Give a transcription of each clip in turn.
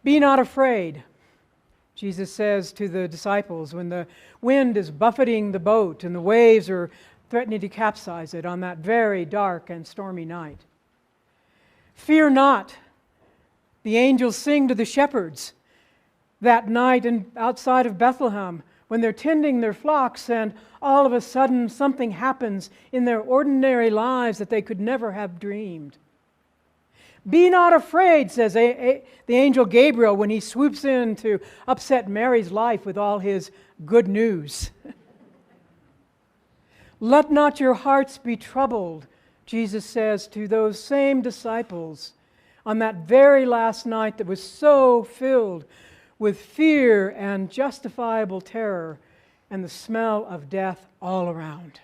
Be not afraid, Jesus says to the disciples when the wind is buffeting the boat and the waves are threatening to capsize it on that very dark and stormy night. Fear not, the angels sing to the shepherds that night outside of Bethlehem when they're tending their flocks and all of a sudden something happens in their ordinary lives that they could never have dreamed. Be not afraid, says the angel Gabriel when he swoops in to upset Mary's life with all his good news. Let not your hearts be troubled, Jesus says to those same disciples on that very last night that was so filled with fear and justifiable terror and the smell of death all around.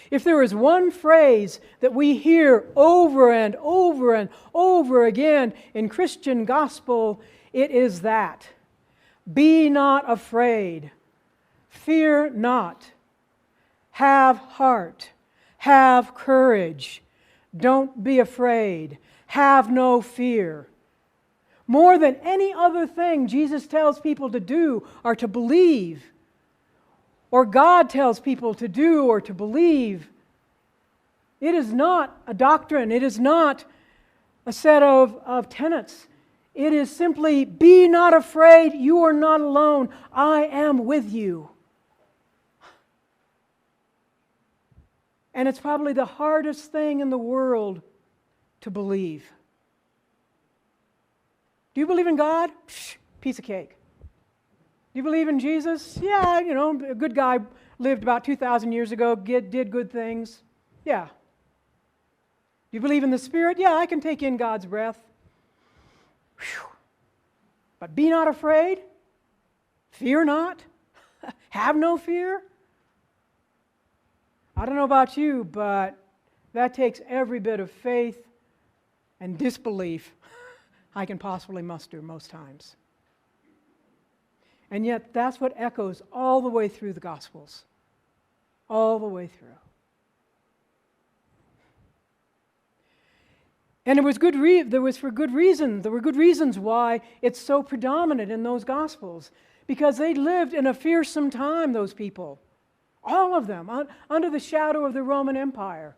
If there is one phrase that we hear over and over and over again in Christian gospel, it is that. Be not afraid. Fear not. Have heart. Have courage. Don't be afraid. Have no fear. More than any other thing Jesus tells people to do or to believe, or God tells people to do or to believe, it is not a doctrine. It is not a set of tenets. It is simply, be not afraid. You are not alone. I am with you. And it's probably the hardest thing in the world to believe. Do you believe in God? Psh, piece of cake. Do you believe in Jesus? Yeah, a good guy lived about 2,000 years ago, did good things. Yeah. Do you believe in the Spirit? Yeah, I can take in God's breath. Whew. But be not afraid. Fear not. Have no fear. I don't know about you, but that takes every bit of faith and disbelief I can possibly muster most times. And yet that's what echoes all the way through the Gospels. All the way through. And it was for good reason. There were good reasons why it's so predominant in those Gospels. Because they lived in a fearsome time, those people. All of them, under the shadow of the Roman Empire,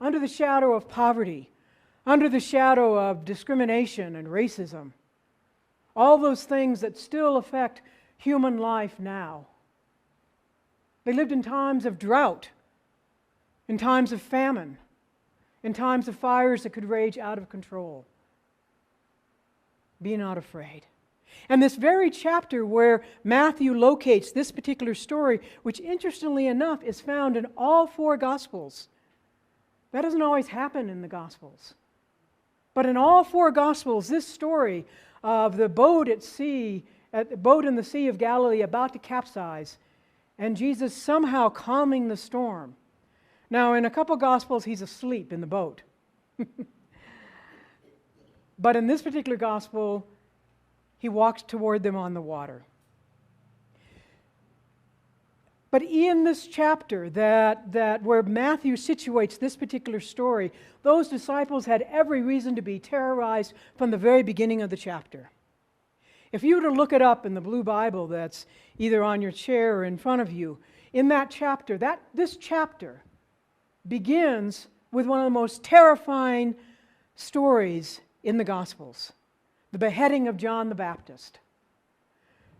under the shadow of poverty, under the shadow of discrimination and racism. All those things that still affect human life now. They lived in times of drought, in times of famine, in times of fires that could rage out of control. Be not afraid. And this very chapter where Matthew locates this particular story, which interestingly enough is found in all four Gospels. That doesn't always happen in the Gospels. But in all four Gospels, this story of the boat at sea, the boat in the Sea of Galilee about to capsize, and Jesus somehow calming the storm. Now, in a couple Gospels, he's asleep in the boat. But in this particular Gospel, he walks toward them on the water. But in this chapter that where Matthew situates this particular story, those disciples had every reason to be terrorized from the very beginning of the chapter. If you were to look it up in the blue Bible that's either on your chair or in front of you, in that chapter, this chapter begins with one of the most terrifying stories in the Gospels, the beheading of John the Baptist.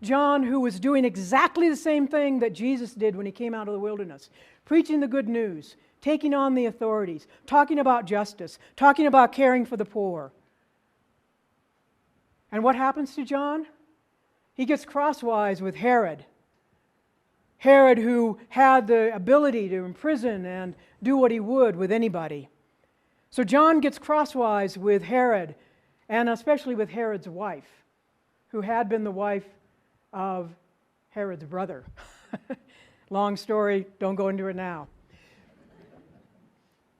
John, who was doing exactly the same thing that Jesus did when he came out of the wilderness, preaching the good news, taking on the authorities, talking about justice, talking about caring for the poor. And what happens to John? He gets crosswise with Herod. Herod, who had the ability to imprison and do what he would with anybody. So John gets crosswise with Herod, and especially with Herod's wife, who had been the wife of Herod's brother. Long story, don't go into it now.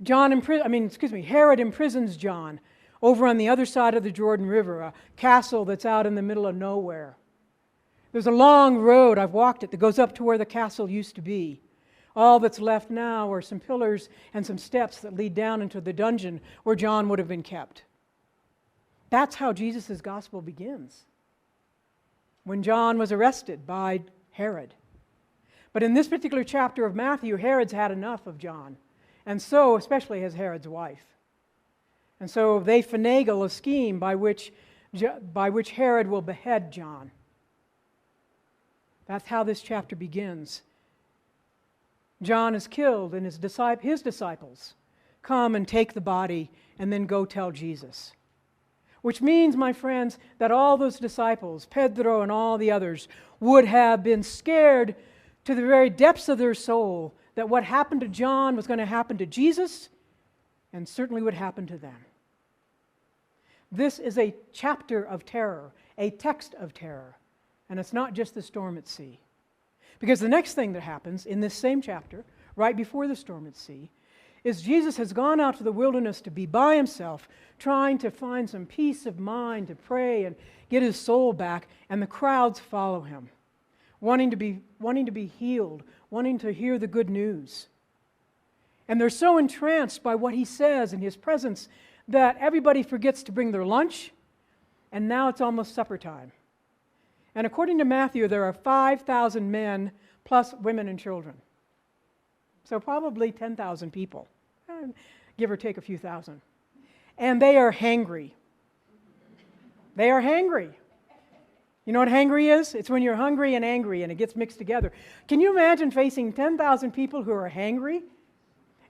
Herod imprisons John over on the other side of the Jordan River, a castle that's out in the middle of nowhere. There's a long road, I've walked it, that goes up to where the castle used to be. All that's left now are some pillars and some steps that lead down into the dungeon where John would have been kept. That's how Jesus' gospel begins. When John was arrested by Herod. But in this particular chapter of Matthew, Herod's had enough of John. And so, especially has Herod's wife. And so they finagle a scheme by which Herod will behead John. That's how this chapter begins. John is killed, and his disciples come and take the body and then go tell Jesus. Which means, my friends, that all those disciples, Pedro and all the others, would have been scared to the very depths of their soul that what happened to John was going to happen to Jesus and certainly would happen to them. This is a chapter of terror, a text of terror, and it's not just the storm at sea. Because the next thing that happens in this same chapter, right before the storm at sea, is Jesus has gone out to the wilderness to be by himself, trying to find some peace of mind, to pray and get his soul back, and the crowds follow him, wanting to be healed, wanting to hear the good news. And they're so entranced by what he says in his presence that everybody forgets to bring their lunch, and now it's almost supper time. And according to Matthew, there are 5,000 men plus women and children. So probably 10,000 people, give or take a few thousand. And they are hangry. They are hangry. You know what hangry is? It's when you're hungry and angry and it gets mixed together. Can you imagine facing 10,000 people who are hangry?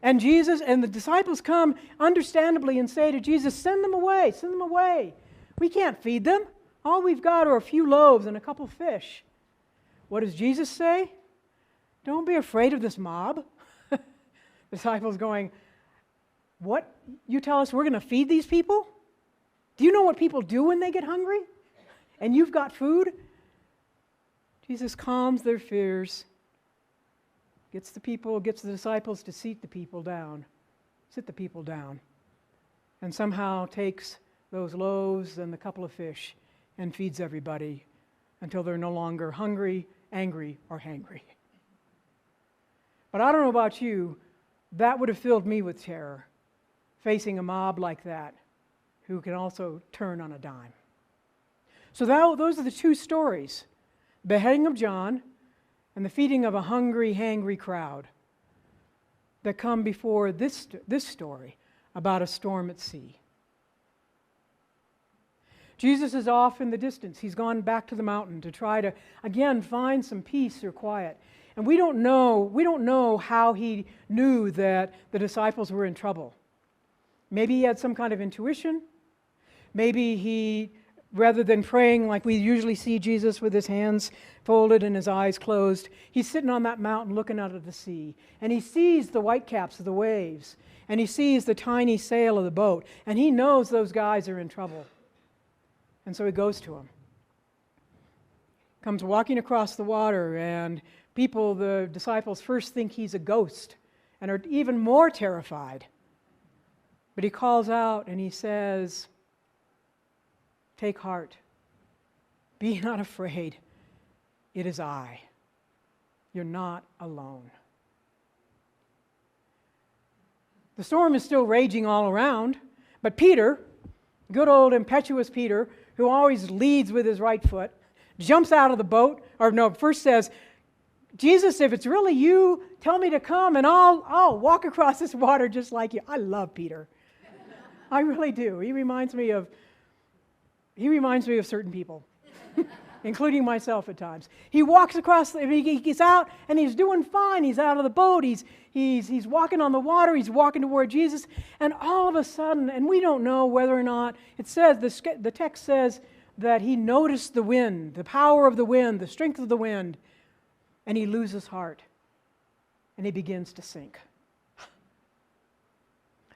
And Jesus and the disciples come understandably and say to Jesus, send them away, send them away. We can't feed them. All we've got are a few loaves and a couple fish. What does Jesus say? Don't be afraid of this mob. The disciples going, what? You tell us we're going to feed these people? Do you know what people do when they get hungry? And you've got food? Jesus calms their fears, gets the disciples to sit the people down, and somehow takes those loaves and the couple of fish and feeds everybody until they're no longer hungry, angry, or hangry. But I don't know about you, that would have filled me with terror, facing a mob like that who can also turn on a dime. So those are the two stories, the beheading of John and the feeding of a hungry, hangry crowd that come before this story about a storm at sea. Jesus is off in the distance. He's gone back to the mountain to try to, again, find some peace or quiet. And we don't know how he knew that the disciples were in trouble. Maybe he had some kind of intuition. Maybe he, rather than praying like we usually see Jesus with his hands folded and his eyes closed, he's sitting on that mountain looking out at the sea. And he sees the whitecaps of the waves. And he sees the tiny sail of the boat. And he knows those guys are in trouble. And so he goes to him. Comes walking across the water, and the disciples first think he's a ghost and are even more terrified. But he calls out and he says, take heart. Be not afraid. It is I. You're not alone. The storm is still raging all around, but Peter, good old impetuous Peter, who always leads with his right foot, jumps out of the boat, first says, Jesus, if it's really you, tell me to come and I'll walk across this water just like you. I love Peter. I really do. He reminds me of certain people, including myself at times. He walks across, he gets out and he's doing fine. He's out of the boat. He's walking on the water. He's walking toward Jesus. And all of a sudden, and we don't know whether or not, it says, the text says that he noticed the wind, the power of the wind, the strength of the wind, and he loses heart. And he begins to sink.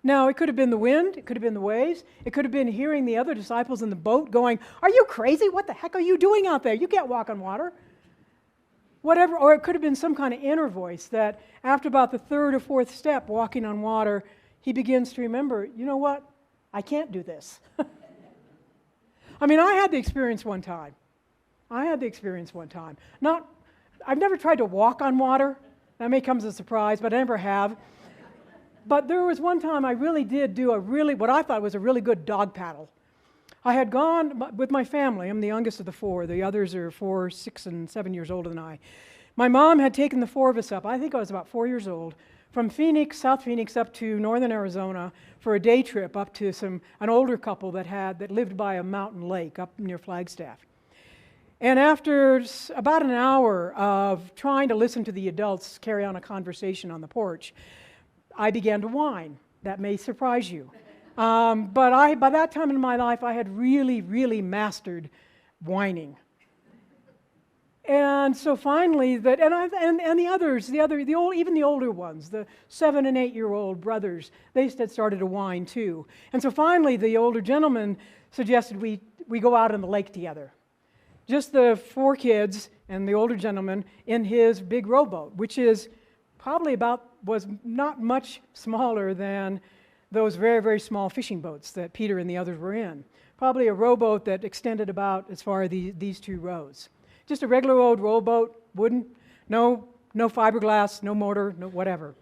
Now, it could have been the wind, it could have been the waves, it could have been hearing the other disciples in the boat going, are you crazy? What the heck are you doing out there? You can't walk on water. Whatever, or it could have been some kind of inner voice that after about the third or fourth step walking on water, he begins to remember, you know what? I can't do this. I mean, I had the experience one time. I've never tried to walk on water. That may come as a surprise, but I never have. But there was one time I really did do what I thought was a really good dog paddle. I had gone with my family. I'm the youngest of the four. The others are 4, 6, and 7 years older than I. My mom had taken the four of us up, I think I was about 4 years old, from Phoenix, South Phoenix, up to northern Arizona for a day trip up to an older couple that lived by a mountain lake up near Flagstaff. And after about an hour of trying to listen to the adults carry on a conversation on the porch, I began to whine. That may surprise you. But by that time in my life, I had really, really mastered whining. And so finally, and the others, even the older ones, the 7 and 8 year old brothers, they started to whine too. And so finally, the older gentleman suggested we go out on the lake together. Just the 4 kids and the older gentleman in his big rowboat, which is probably was not much smaller than those very, very small fishing boats that Peter and the others were in. Probably a rowboat that extended about as far as these 2 rows. Just a regular old rowboat, wooden, no fiberglass, no motor, no whatever.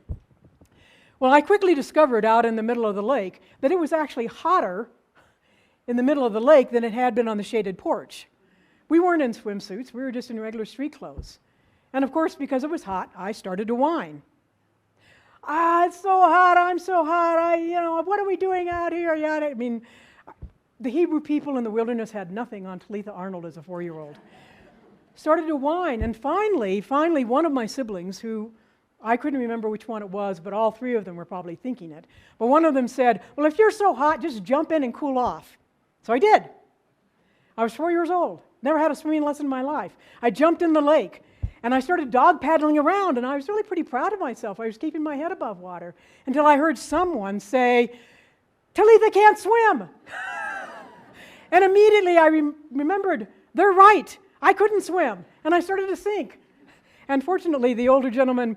Well, I quickly discovered out in the middle of the lake that it was actually hotter in the middle of the lake than it had been on the shaded porch. We weren't in swimsuits, we were just in regular street clothes. And of course, because it was hot, I started to whine. It's so hot, I'm so hot, what are we doing out here? I mean, the Hebrew people in the wilderness had nothing on Talitha Arnold as a 4-year-old. Started to whine, and finally, one of my siblings, who I couldn't remember which one it was, but all 3 of them were probably thinking it, but one of them said, well, if you're so hot, just jump in and cool off. So I did. I was 4 years old. Never had a swimming lesson in my life. I jumped in the lake, and I started dog paddling around, and I was really pretty proud of myself. I was keeping my head above water until I heard someone say, Talitha can't swim. And immediately I remembered, they're right. I couldn't swim, and I started to sink. And fortunately, the older gentleman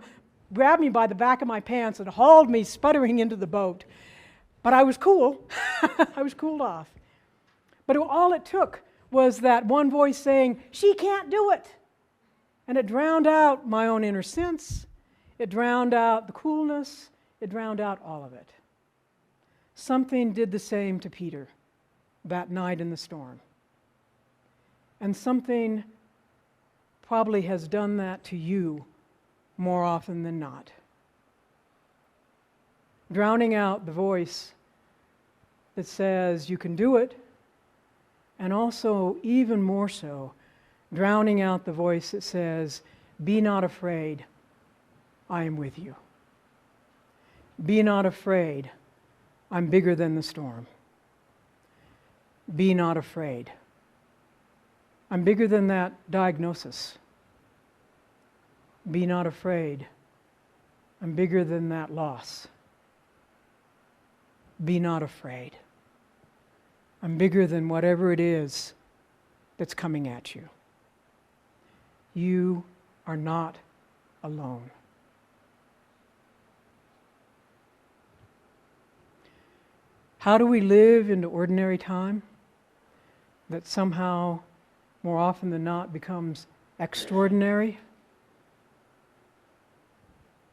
grabbed me by the back of my pants and hauled me sputtering into the boat. But I was cool. I was cooled off. But all it took was that one voice saying, she can't do it. And it drowned out my own inner sense. It drowned out the coolness. It drowned out all of it. Something did the same to Peter that night in the storm. And something probably has done that to you more often than not. Drowning out the voice that says you can do it, and also, even more so, drowning out the voice that says, be not afraid, I am with you. Be not afraid, I'm bigger than the storm. Be not afraid. I'm bigger than that diagnosis. Be not afraid, I'm bigger than that loss. Be not afraid. I'm bigger than whatever it is that's coming at you. You are not alone. How do we live into ordinary time that somehow, more often than not, becomes extraordinary?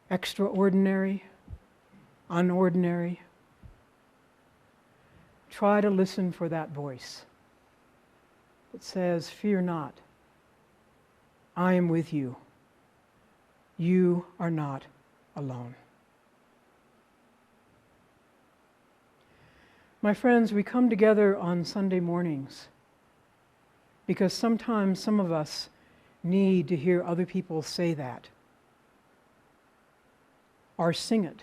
Extraordinary, unordinary. Try to listen for that voice that says, fear not, I am with you. You are not alone. My friends, we come together on Sunday mornings because sometimes some of us need to hear other people say that, or sing it,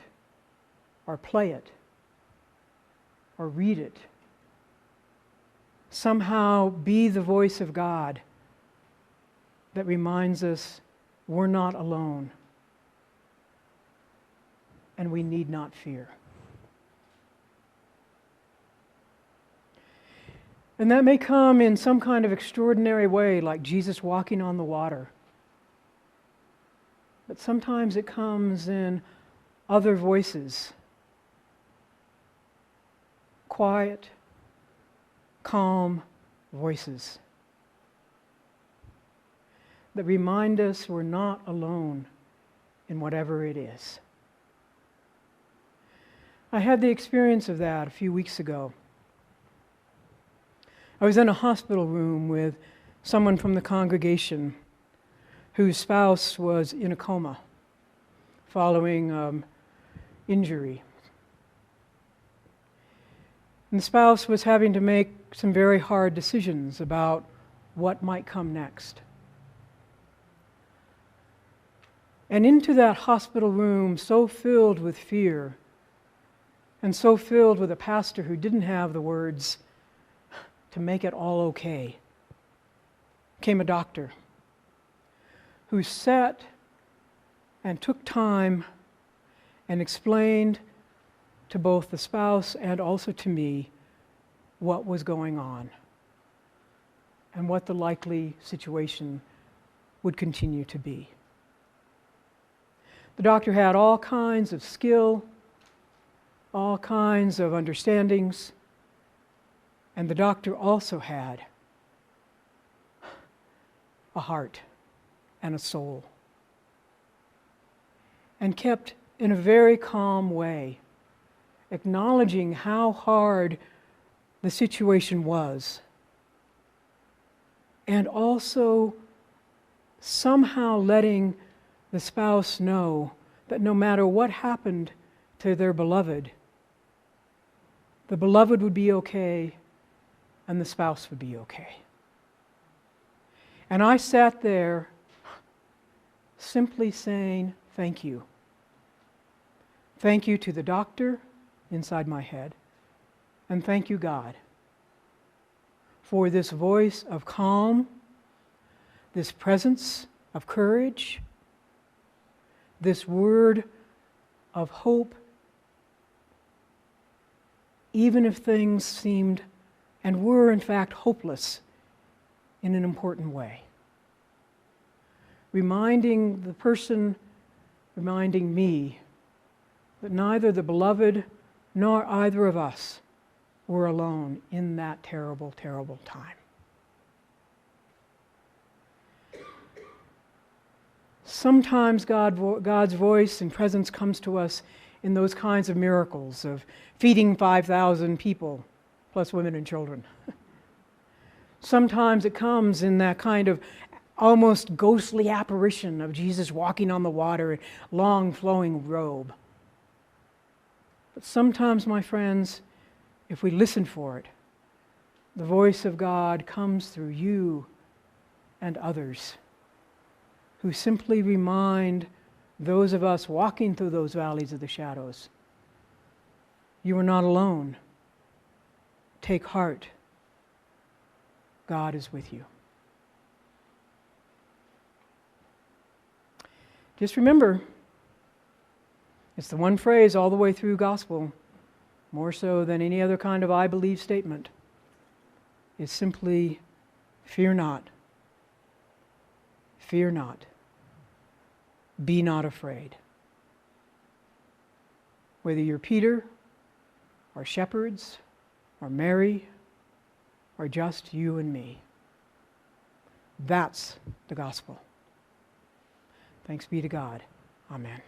or play it, or read it. Somehow be the voice of God that reminds us we're not alone and we need not fear. And that may come in some kind of extraordinary way, like Jesus walking on the water. But sometimes it comes in other voices. Quiet, calm voices that remind us we're not alone in whatever it is. I had the experience of that a few weeks ago. I was in a hospital room with someone from the congregation whose spouse was in a coma following injury. And the spouse was having to make some very hard decisions about what might come next. And into that hospital room, so filled with fear, and so filled with a pastor who didn't have the words to make it all okay, came a doctor who sat and took time and explained to both the spouse and also to me what was going on and what the likely situation would continue to be. The doctor had all kinds of skill, all kinds of understandings, and the doctor also had a heart and a soul, and kept in a very calm way acknowledging how hard the situation was, and also somehow letting the spouse know that no matter what happened to their beloved, the beloved would be okay and the spouse would be okay. And I sat there simply saying, thank you. Thank you to the doctor inside my head, and thank you, God, for this voice of calm, this presence of courage, this word of hope, even if things seemed and were in fact hopeless in an important way. Reminding the person, reminding me that neither the beloved nor either of us were alone in that terrible, terrible time. Sometimes God's voice and presence comes to us in those kinds of miracles of feeding 5,000 people, plus women and children. Sometimes it comes in that kind of almost ghostly apparition of Jesus walking on the water in long flowing robe. But sometimes, my friends, if we listen for it, the voice of God comes through you and others who simply remind those of us walking through those valleys of the shadows, you are not alone. Take heart. God is with you. Just remember, it's the one phrase all the way through gospel, more so than any other kind of I believe statement. It's simply, fear not. Fear not. Be not afraid. Whether you're Peter, or shepherds, or Mary, or just you and me. That's the gospel. Thanks be to God. Amen.